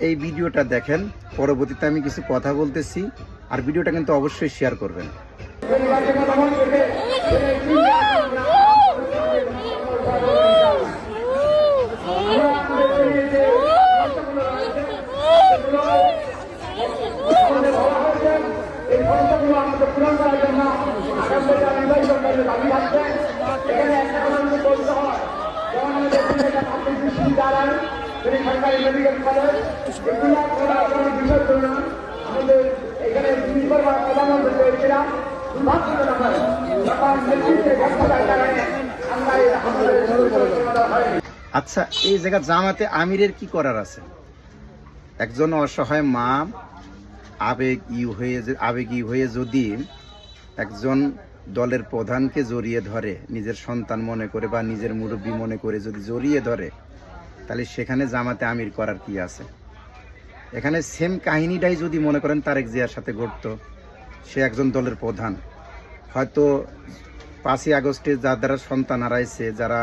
এই ভিডিওটা দেখেন, পরবর্তীতে আমি কিছু কথা বলতেছি, আর ভিডিওটা কিন্তু অবশ্যই শেয়ার করবেন। সরকারি মেডিকেল কলেজ এগুলো আমাদের এখানে প্রধানমন্ত্রী হয়েছিলাম আচ্ছা, এই জায়গা জামাতে আমিরের কি করার আছে? একজন অসহায় মা আবেগী হয়ে যদি একজন দলের প্রধানকে জড়িয়ে ধরে, নিজের সন্তান মনে করে বা নিজের মুরব্বী মনে করে যদি জড়িয়ে ধরে, তাহলে সেখানে জামাতে আমির করার কি আছে? এখানে সেম কাহিনীটাই যদি মনে করেন তারেক জিয়ার সাথে ঘটতো, সে একজন দলের প্রধান, হয়তো 5ই আগস্টে যারা সন্তান হারাইছে, যারা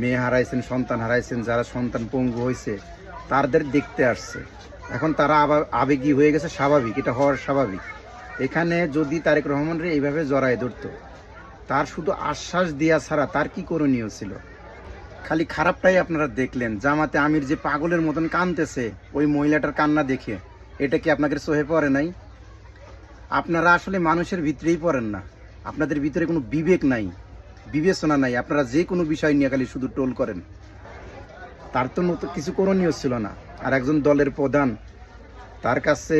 মেয়ে হারাইছেন, সন্তান হারাইছেন, যারা সন্তান পঙ্গু হয়েছে, তাদের দেখতে আসছে। এখন তারা আবার আবেগী হয়ে গেছে, স্বাভাবিক, এটা হওয়ার স্বাভাবিক। এখানে যদি তারেক রহমানরে এইভাবে জড়ায় ধরতো, তার শুধু আশ্বাস দেওয়া ছাড়া তার কি করণীয় ছিল? খালি খারাপটাই আপনারা দেখলেন। জামাতে আমির যে পাগলের মতন কাঁদতেছে, ওই মহিলাটার কান্না দেখে, এটা কি আপনাদের চোখে পড়ে নাই? আপনারা আসলে মানুষের ভিতরেই পড়েন না, আপনাদের ভিতরে কোনো বিবেক নাই, বিবেচনা নাই। আপনারা যে কোনো বিষয় নিয়ে খালি শুধু টোল করেন। তার তো নতুন কিছু করণীয় ছিল না। আর একজন দলের প্রধান, তার কাছে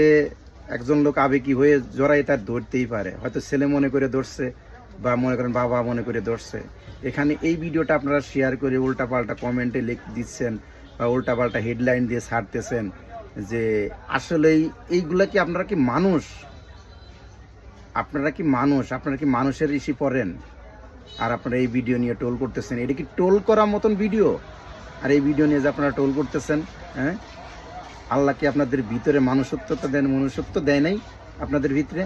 একজন লোক আবেগী হয়ে জড়াই তার ধরতেই পারে, হয়তো ছেলে মনে করে ধরছে বা মনে করেন বাবা মনে করে ধরছে। এখানে এই ভিডিওটা আপনারা শেয়ার করে উল্টাপাল্টা কমেন্টে দিচ্ছেন বা উল্টাপাল্টা হেডলাইন দিয়ে ছাড়তেছেন যে আসলেই এইগুলা কি আপনারা কি মানুষ? আপনারা কি মানুষের ইস্যু পড়েন? আর আপনারা এই ভিডিও নিয়ে টোল করতেছেন, এটা কি টোল করার মতন ভিডিও? আর এই ভিডিও নিয়ে যে আপনারা টোল করতেছেন, হ্যাঁ, আল্লাহ কি আপনাদের ভিতরে মনুষ্যত্বতা দেন? মনুষ্যত্ব দেয় নাই আপনাদের ভিতরে?